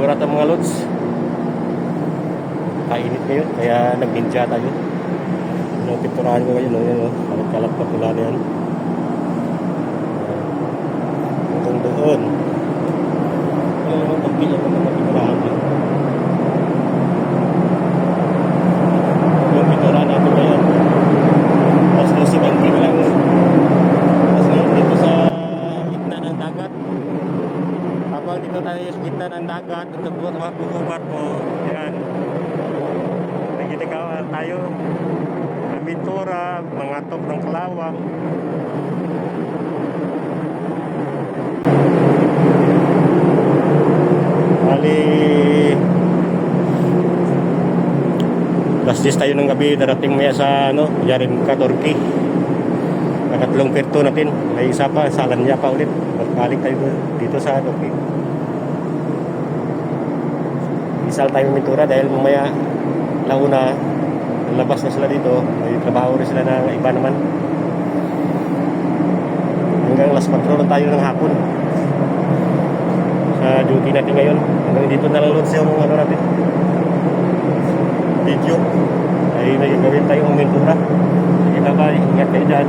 pintura tayo mga lods. Kainit ngayon, kaya nag-ninja tayo. Yung pinturahan ko ngayon, yun, kalat na pula na yan. Hanggang doon. Ano naman pagbilang ng mga pinturahan yun. Yung pinturahan natin ngayon. Tapos doon si Banking lang. Tapos ngayon dito sa gitna ng dagat. Habang dito tayo sa gitna ng dagat, ito po mga kukubar po. Yan. Nagitagawa tayo. Pintura, mga top ng kalawang. Bali, last days tayo ng gabi, darating maya sa Yarimka, Turkey. Nakatlong perto natin. May isa pa, sa Alanya pa ulit. Balik tayo dito sa Turkey. Isal tayo pintura dahil mamaya launa labas na sila dito, may trabaho rin sila na iba naman. Hanggang last patrol tayo ng hapon sa duty natin ngayon. Hanggang dito na lang loads yung natin video ay nagagawin tayo ng pintura. Sige, bye, ingat kayo dyan.